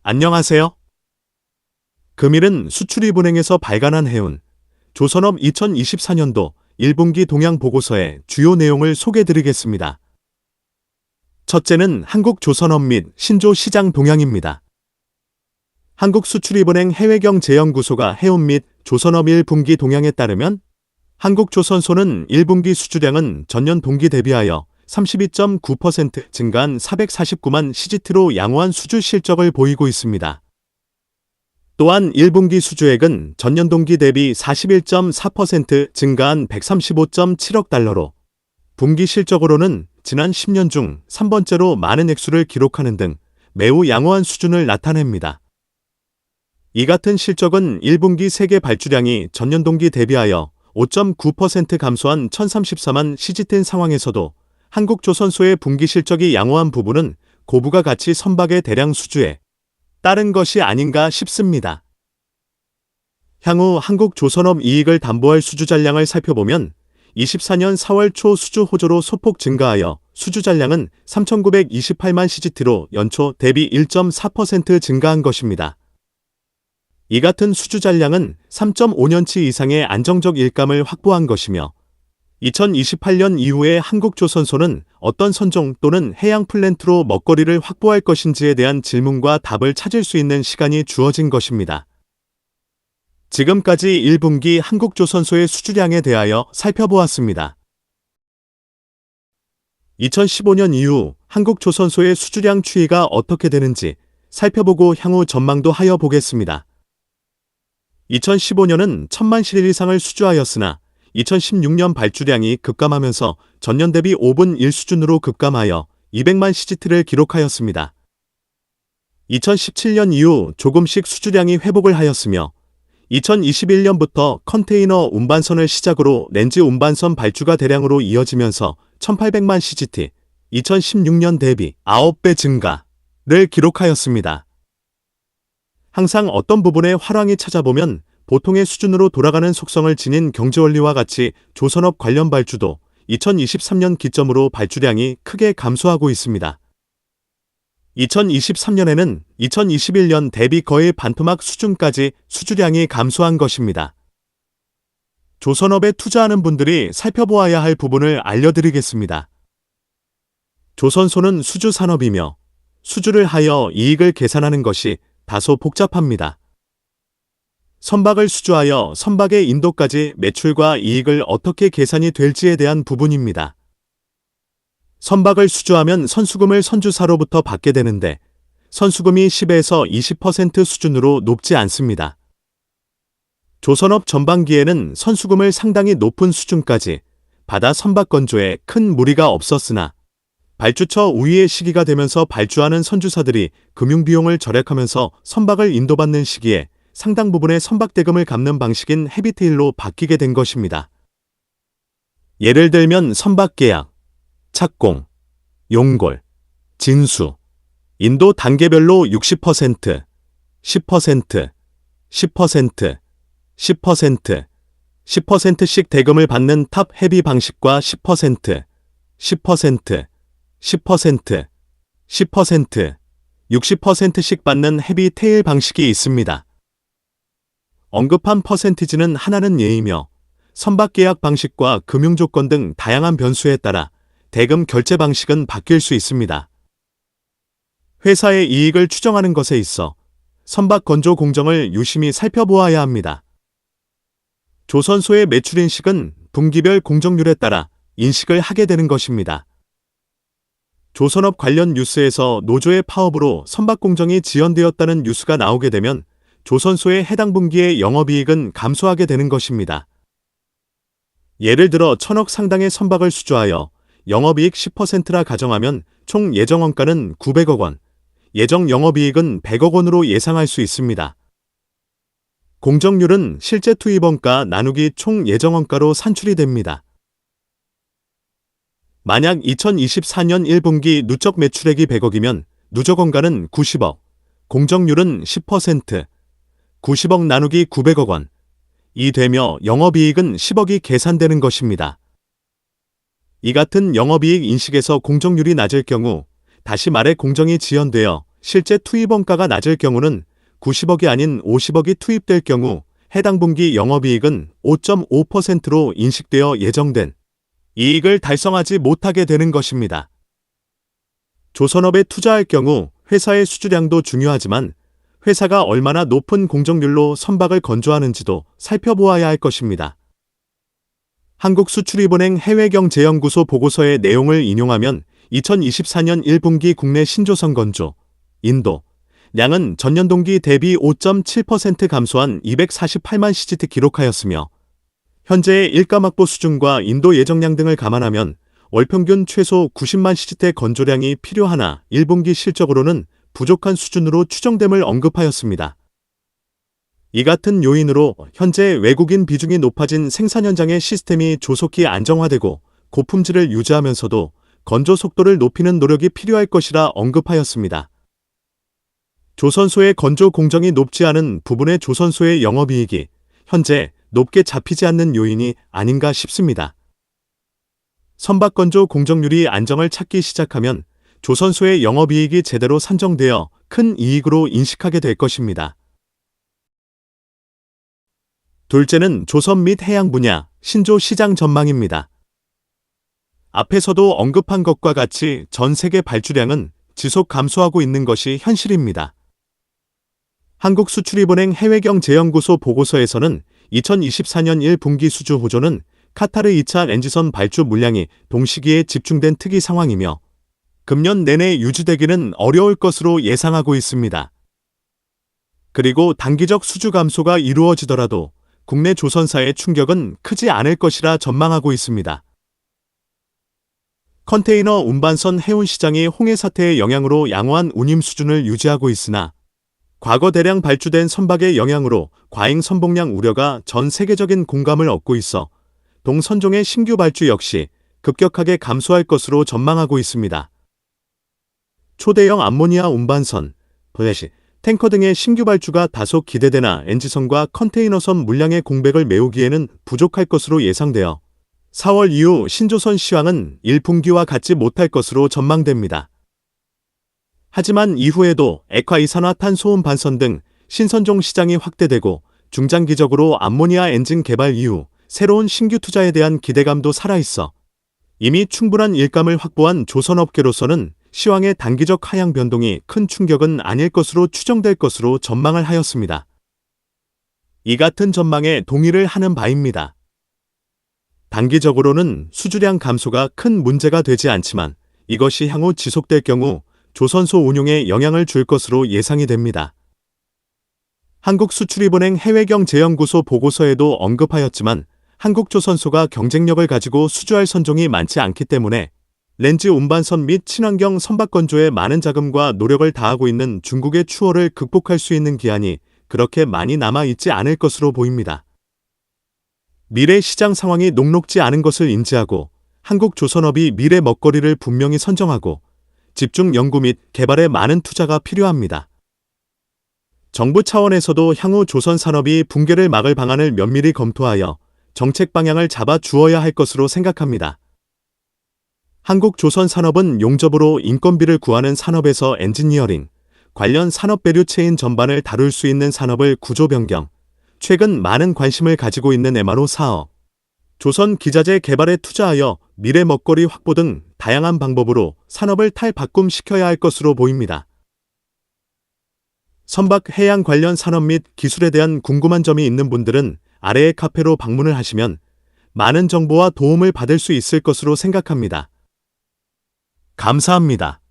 안녕하세요. 금일은 수출입은행에서 발간한 해운 조선업 2024년도 1분기 동향 보고서의 주요 내용을 소개드리겠습니다. 첫째는 한국조선업 및 신조 시장 동향입니다. 한국수출입은행 해외경제연구소가 해운 및 조선업 1분기 동향에 따르면 한국조선소는 1분기 수주량은 전년 동기 대비하여 32.9% 증가한 449만 CGT로 양호한 수주 실적을 보이고 있습니다. 또한 1분기 수주액은 전년 동기 대비 41.4% 증가한 135.7억 달러로 분기 실적으로는 지난 10년 중 3번째로 많은 액수를 기록하는 등 매우 양호한 수준을 나타냅니다. 이 같은 실적은 1분기 세계 발주량이 전년 동기 대비하여 5.9% 감소한 1034만 CGT인 상황에서도 한국조선소의 분기 실적이 양호한 부분은 고부가 가치 선박의 대량 수주에 따른 것이 아닌가 싶습니다. 향후 한국조선업 이익을 담보할 수주 잔량을 살펴보면 24년 4월 초 수주 호조로 소폭 증가하여 수주 잔량은 3,928만 CGT로 연초 대비 1.4% 증가한 것입니다. 이 같은 수주 잔량은 3.5년치 이상의 안정적 일감을 확보한 것이며 2028년 이후에 한국조선소는 어떤 선종 또는 해양 플랜트로 먹거리를 확보할 것인지에 대한 질문과 답을 찾을 수 있는 시간이 주어진 것입니다. 지금까지 1분기 한국조선소의 수주량에 대하여 살펴보았습니다. 2015년 이후 한국조선소의 수주량 추이가 어떻게 되는지 살펴보고 향후 전망도 하여 보겠습니다. 2015년은 1000만 실일 이상을 수주하였으나 2016년 발주량이 급감하면서 전년 대비 5분 1 수준으로 급감하여 200만 CGT를 기록하였습니다. 2017년 이후 조금씩 수주량이 회복을 하였으며 2021년부터 컨테이너 운반선을 시작으로 렌즈 운반선 발주가 대량으로 이어지면서 1800만 CGT, 2016년 대비 9배 증가를 기록하였습니다. 항상 어떤 부분에 화랑이 찾아보면 보통의 수준으로 돌아가는 속성을 지닌 경제원리와 같이 조선업 관련 발주도 2023년 기점으로 발주량이 크게 감소하고 있습니다. 2023년에는 2021년 대비 거의 반토막 수준까지 수주량이 감소한 것입니다. 조선업에 투자하는 분들이 살펴보아야 할 부분을 알려드리겠습니다. 조선소는 수주산업이며 수주를 하여 이익을 계산하는 것이 다소 복잡합니다. 선박을 수주하여 선박의 인도까지 매출과 이익을 어떻게 계산이 될지에 대한 부분입니다. 선박을 수주하면 선수금을 선주사로부터 받게 되는데 선수금이 10에서 20% 수준으로 높지 않습니다. 조선업 전반기에는 선수금을 상당히 높은 수준까지 받아 선박 건조에 큰 무리가 없었으나 발주처 우위의 시기가 되면서 발주하는 선주사들이 금융비용을 절약하면서 선박을 인도받는 시기에 상당 부분의 선박대금을 갚는 방식인 헤비테일로 바뀌게 된 것입니다. 예를 들면 선박계약, 착공, 용골, 진수, 인도 단계별로 60%, 10%, 10%, 10%, 10%씩 대금을 받는 탑 헤비 방식과 10%, 10%, 10%, 10%, 60%씩 받는 헤비 테일 방식이 있습니다. 언급한 퍼센티지는 하나는 예이며 선박 계약 방식과 금융 조건 등 다양한 변수에 따라 대금 결제 방식은 바뀔 수 있습니다. 회사의 이익을 추정하는 것에 있어 선박 건조 공정을 유심히 살펴보아야 합니다. 조선소의 매출 인식은 분기별 공정률에 따라 인식을 하게 되는 것입니다. 조선업 관련 뉴스에서 노조의 파업으로 선박 공정이 지연되었다는 뉴스가 나오게 되면 조선소의 해당 분기의 영업이익은 감소하게 되는 것입니다. 예를 들어 1000억 상당의 선박을 수주하여 영업이익 10%라 가정하면 총 예정원가는 900억 원, 예정 영업이익은 100억 원으로 예상할 수 있습니다. 공정률은 실제 투입원가 나누기 총 예정원가로 산출이 됩니다. 만약 2024년 1분기 누적 매출액이 100억이면 누적원가는 90억, 공정률은 10%, 90억 나누기 900억 원, 이 되며 영업이익은 10억이 계산되는 것입니다. 이 같은 영업이익 인식에서 공정률이 낮을 경우, 다시 말해 공정이 지연되어 실제 투입 원가가 낮을 경우는 90억이 아닌 50억이 투입될 경우 해당 분기 영업이익은 5.5%로 인식되어 예정된 이익을 달성하지 못하게 되는 것입니다. 조선업에 투자할 경우 회사의 수주량도 중요하지만 회사가 얼마나 높은 공정률로 선박을 건조하는지도 살펴보아야 할 것입니다. 한국수출입은행 해외경제연구소 보고서의 내용을 인용하면 2024년 1분기 국내 신조선 건조, 인도, 량은 전년 동기 대비 5.7% 감소한 248만 CGT 기록하였으며 현재의 일감 확보 수준과 인도 예정량 등을 감안하면 월평균 최소 90만 CGT 건조량이 필요하나 1분기 실적으로는 부족한 수준으로 추정됨을 언급하였습니다. 이 같은 요인으로 현재 외국인 비중이 높아진 생산 현장의 시스템이 조속히 안정화되고 고품질을 유지하면서도 건조 속도를 높이는 노력이 필요할 것이라 언급하였습니다. 조선소의 건조 공정이 높지 않은 부분의 조선소의 영업이익이 현재 높게 잡히지 않는 요인이 아닌가 싶습니다. 선박 건조 공정률이 안정을 찾기 시작하면 조선소의 영업이익이 제대로 산정되어 큰 이익으로 인식하게 될 것입니다. 둘째는 조선 및 해양 분야 신조 시장 전망입니다. 앞에서도 언급한 것과 같이 전 세계 발주량은 지속 감소하고 있는 것이 현실입니다. 한국수출입은행 해외경제연구소 보고서에서는 2024년 1분기 수주 호조는 카타르 2차 엔지선 발주 물량이 동시기에 집중된 특이 상황이며 금년 내내 유지되기는 어려울 것으로 예상하고 있습니다. 그리고 단기적 수주 감소가 이루어지더라도 국내 조선사의 충격은 크지 않을 것이라 전망하고 있습니다. 컨테이너 운반선 해운 시장이 홍해 사태의 영향으로 양호한 운임 수준을 유지하고 있으나 과거 대량 발주된 선박의 영향으로 과잉 선봉량 우려가 전 세계적인 공감을 얻고 있어 동선종의 신규 발주 역시 급격하게 감소할 것으로 전망하고 있습니다. 초대형 암모니아 운반선, 탱커 등의 신규 발주가 다소 기대되나 엔지선과 컨테이너선 물량의 공백을 메우기에는 부족할 것으로 예상되어 4월 이후 신조선 시황은 1분기와 같지 못할 것으로 전망됩니다. 하지만 이후에도 액화 이산화탄소 운반선 등 신선종 시장이 확대되고 중장기적으로 암모니아 엔진 개발 이후 새로운 신규 투자에 대한 기대감도 살아있어 이미 충분한 일감을 확보한 조선업계로서는 시황의 단기적 하향 변동이 큰 충격은 아닐 것으로 추정될 것으로 전망을 하였습니다. 이 같은 전망에 동의를 하는 바입니다. 단기적으로는 수주량 감소가 큰 문제가 되지 않지만 이것이 향후 지속될 경우 조선소 운용에 영향을 줄 것으로 예상이 됩니다. 한국수출입은행 해외경제연구소 보고서에도 언급하였지만 한국조선소가 경쟁력을 가지고 수주할 선종이 많지 않기 때문에 렌즈 운반선 및 친환경 선박 건조에 많은 자금과 노력을 다하고 있는 중국의 추월을 극복할 수 있는 기한이 그렇게 많이 남아있지 않을 것으로 보입니다. 미래 시장 상황이 녹록지 않은 것을 인지하고 한국조선업이 미래 먹거리를 분명히 선정하고 집중 연구 및 개발에 많은 투자가 필요합니다. 정부 차원에서도 향후 조선 산업이 붕괴를 막을 방안을 면밀히 검토하여 정책 방향을 잡아 주어야 할 것으로 생각합니다. 한국조선산업은 용접으로 인건비를 구하는 산업에서 엔지니어링, 관련 산업 밸류 체인 전반을 다룰 수 있는 산업을 구조 변경, 최근 많은 관심을 가지고 있는 MRO 사업, 조선 기자재 개발에 투자하여 미래 먹거리 확보 등 다양한 방법으로 산업을 탈바꿈시켜야 할 것으로 보입니다. 선박 해양 관련 산업 및 기술에 대한 궁금한 점이 있는 분들은 아래의 카페로 방문을 하시면 많은 정보와 도움을 받을 수 있을 것으로 생각합니다. 감사합니다.